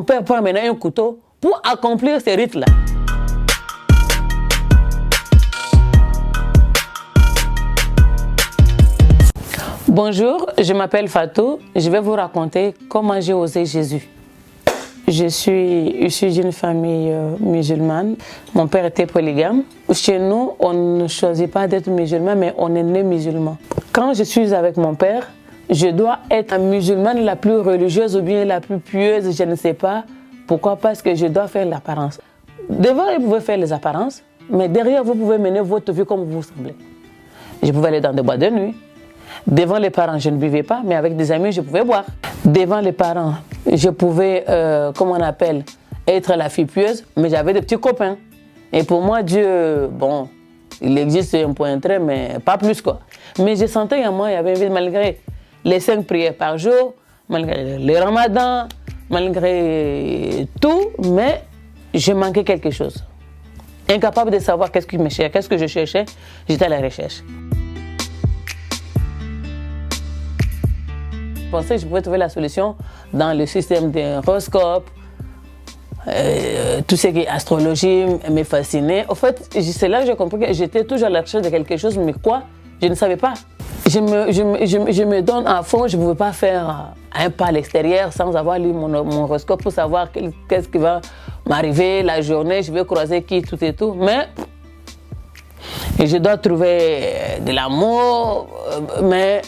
Mon père prend maintenant un couteau pour accomplir ces rites-là. Bonjour, je m'appelle Fatou. Je vais vous raconter comment j'ai osé Jésus. Je suis issue d'une famille musulmane. Mon père était polygame. Chez nous, on ne choisit pas d'être musulman, mais on est né musulman. Quand je suis avec mon père, je dois être musulmane la plus religieuse ou bien la plus pieuse, je ne sais pas. Pourquoi? Parce que je dois faire l'apparence. Devant, vous pouvez faire les apparences, mais derrière, vous pouvez mener votre vie comme vous semblez. Je pouvais aller dans des boîtes de nuit. Devant les parents, je ne buvais pas, mais avec des amis, je pouvais boire. Devant les parents, je pouvais, comment on appelle, être la fille pieuse, mais j'avais des petits copains. Et pour moi, Dieu, bon, il existe un point très, mais pas plus quoi. Mais je sentais en moi, il y avait malgré les 5 prières par jour, malgré les ramadans, malgré tout, mais je manquais quelque chose. Incapable de savoir qu'est-ce que je cherchais, j'étais à la recherche. Je pensais que je pouvais trouver la solution dans le système des horoscopes, tout ce qui est astrologie me fascinait. En fait, c'est là que j'ai compris que j'étais toujours à la recherche de quelque chose, mais quoi? Je ne savais pas. Je me donne à fond, je ne pouvais pas faire un pas à l'extérieur sans avoir lu mon horoscope pour savoir qu'est-ce qui va m'arriver la journée, je vais croiser qui, tout et tout. Mais je dois trouver de l'amour, mais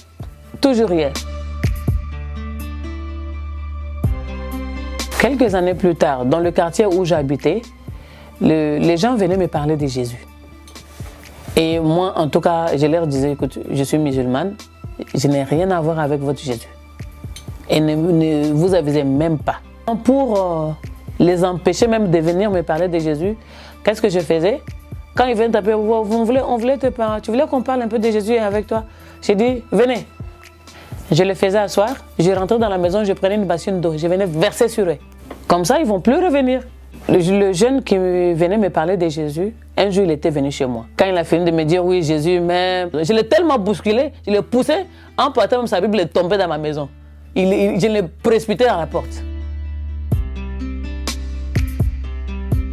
toujours rien. Quelques années plus tard, dans le quartier où j'habitais, les gens venaient me parler de Jésus. Et moi, en tout cas, je leur disais, écoute, je suis musulmane, je n'ai rien à voir avec votre Jésus. Et ne vous avisez même pas. Pour les empêcher même de venir me parler de Jésus, qu'est-ce que je faisais? Quand ils viennent taper, on voulait te parler, tu voulais qu'on parle un peu de Jésus avec toi? J'ai dit, venez. Je les faisais asseoir, je rentrais dans la maison, je prenais une bassine d'eau, je venais verser sur eux. Comme ça, ils ne vont plus revenir. Le jeune qui venait me parler de Jésus, un jour, il était venu chez moi. Quand il a fini de me dire, oui, Jésus m'aime, je l'ai tellement bousculé, je l'ai poussé, en partant même sa Bible est tombée dans ma maison. Je l'ai précipité à la porte.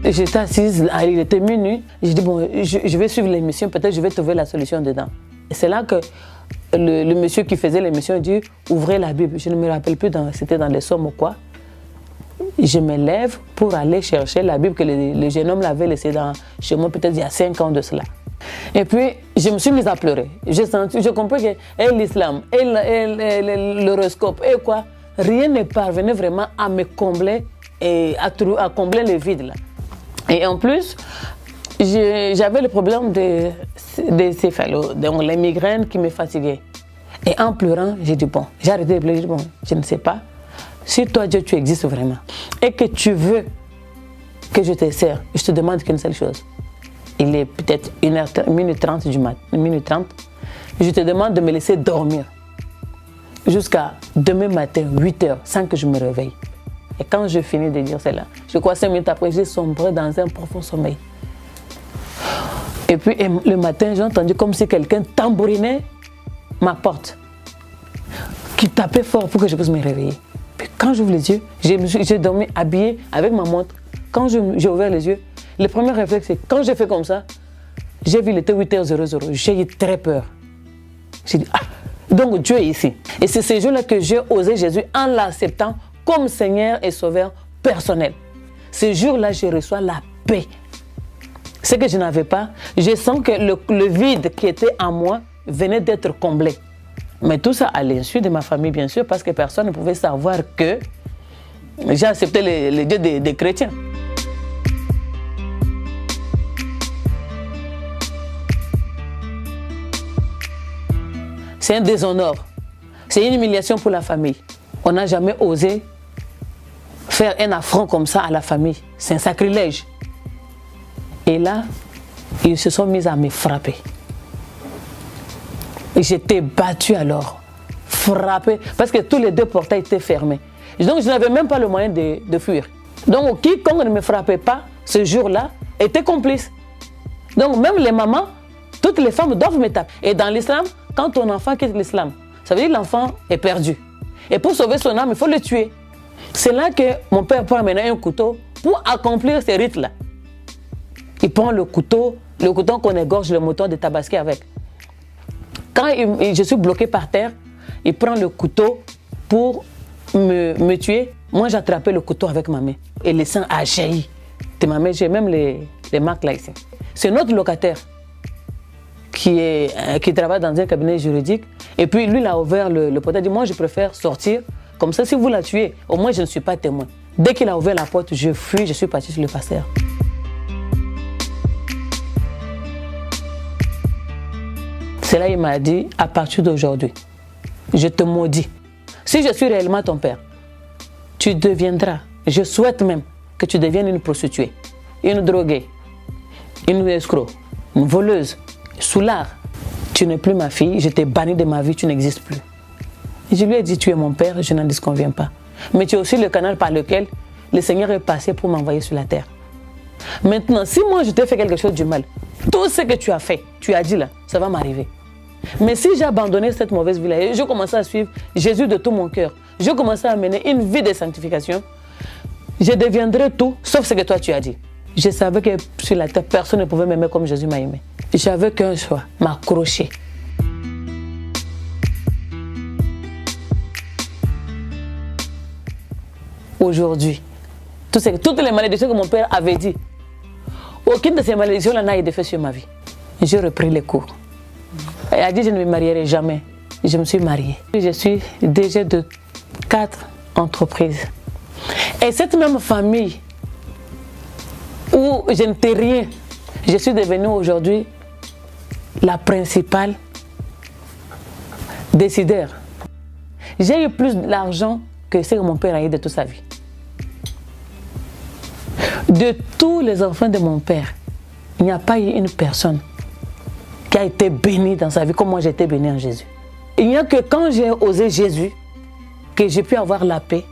J'étais assise, il était minuit, j'ai dit, bon, je vais suivre l'émission, peut-être je vais trouver la solution dedans. Et c'est là que le monsieur qui faisait l'émission dit, ouvrez la Bible. Je ne me rappelle plus, c'était dans les Sommes ou quoi. Je me lève pour aller chercher la Bible que le jeune homme l'avait laissée chez moi, peut-être il y a 5 ans de cela. Et puis, je me suis mise à pleurer. J'ai compris que l'islam, l'horoscope, et quoi, rien ne parvenait vraiment à me combler et à combler le vide là. Et en plus, j'avais le problème des céphalos, donc les migraines qui me fatiguaient. Et en pleurant, j'ai dit bon, j'ai arrêté de pleurer, j'ai dit bon, je ne sais pas. Si toi, Dieu, tu existes vraiment et que tu veux que je te sers, je te demande qu'une seule chose. Il est peut-être 1h30 du matin, 1h30. Je te demande de me laisser dormir jusqu'à demain matin, 8h, sans que je me réveille. Et quand je finis de dire cela, je crois 5 minutes après, j'ai sombré dans un profond sommeil. Et puis le matin, j'ai entendu comme si quelqu'un tambourinait ma porte, qui tapait fort pour que je puisse me réveiller. Puis quand j'ouvre les yeux, j'ai dormi habillée avec ma montre. Quand j'ai ouvert les yeux, le premier réflexe, c'est quand j'ai fait comme ça, j'ai vu, il était 8h00. J'ai eu très peur. J'ai dit, ah, donc Dieu est ici. Et c'est ce jour-là que j'ai osé Jésus en l'acceptant comme Seigneur et Sauveur personnel. Ce jour-là, je reçois la paix. Ce que je n'avais pas, je sens que le vide qui était en moi venait d'être comblé. Mais tout ça à l'insu de ma famille, bien sûr, parce que personne ne pouvait savoir que j'ai accepté les dieux des chrétiens. C'est un déshonneur, c'est une humiliation pour la famille. On n'a jamais osé faire un affront comme ça à la famille. C'est un sacrilège. Et là, ils se sont mis à me frapper. J'étais battue alors, frappée, parce que tous les 2 portails étaient fermés. Donc je n'avais même pas le moyen de fuir. Donc quiconque ne me frappait pas ce jour-là était complice. Donc même les mamans, toutes les femmes doivent me taper. Et dans l'islam, quand ton enfant quitte l'islam, ça veut dire que l'enfant est perdu. Et pour sauver son âme, il faut le tuer. C'est là que mon père prend maintenant un couteau pour accomplir ces rites-là. Il prend le couteau qu'on égorge le mouton de Tabaski avec. Quand je suis bloqué par terre, il prend le couteau pour me tuer. Moi, j'ai attrapé le couteau avec ma main et le sang a jailli de ma main. J'ai même les marques là ici. C'est notre locataire qui travaille dans un cabinet juridique. Et puis, lui, il a ouvert le portail. Il a dit, moi, je préfère sortir. Comme ça, si vous la tuez, au moins, je ne suis pas témoin. Dès qu'il a ouvert la porte, je fuis, je suis parti sur le pasteur. C'est là qu'il m'a dit, à partir d'aujourd'hui, je te maudis. Si je suis réellement ton père, tu deviendras, je souhaite même que tu deviennes une prostituée, une droguée, une escroc, une voleuse, soulard. Tu n'es plus ma fille, je t'ai banni de ma vie, tu n'existes plus. Et je lui ai dit, tu es mon père, je n'en disconviens pas. Mais tu es aussi le canal par lequel le Seigneur est passé pour m'envoyer sur la terre. Maintenant, si moi je t'ai fait quelque chose du mal, tout ce que tu as fait, tu as dit là, ça va m'arriver. Mais si j'ai abandonné cette mauvaise vie-là et je commençais à suivre Jésus de tout mon cœur, je commençais à mener une vie de sanctification, je deviendrai tout sauf ce que toi tu as dit. Je savais que sur la terre, personne ne pouvait m'aimer comme Jésus m'a aimé. J'avais qu'un choix, m'accrocher. Aujourd'hui, toutes les malédictions que mon père avait dit, aucune de ces malédictions-là n'a été faite sur ma vie. J'ai repris les cours. Elle a dit je ne me marierai jamais. Je me suis mariée. Je suis DG de 4 entreprises. Et cette même famille où je n'étais rien, je suis devenue aujourd'hui la principale décideur. J'ai eu plus d'argent que ce que mon père a eu de toute sa vie. De tous les enfants de mon père, il n'y a pas eu une personne qui a été bénie dans sa vie comme moi j'ai été bénie en Jésus. Il n'y a que quand j'ai osé Jésus que j'ai pu avoir la paix,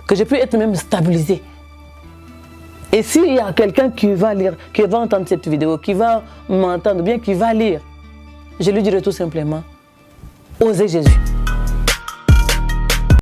que j'ai pu être même stabilisé. Et s'il y a quelqu'un qui va lire, qui va entendre cette vidéo, qui va m'entendre bien, qui va lire, je lui dirai tout simplement, osez Jésus.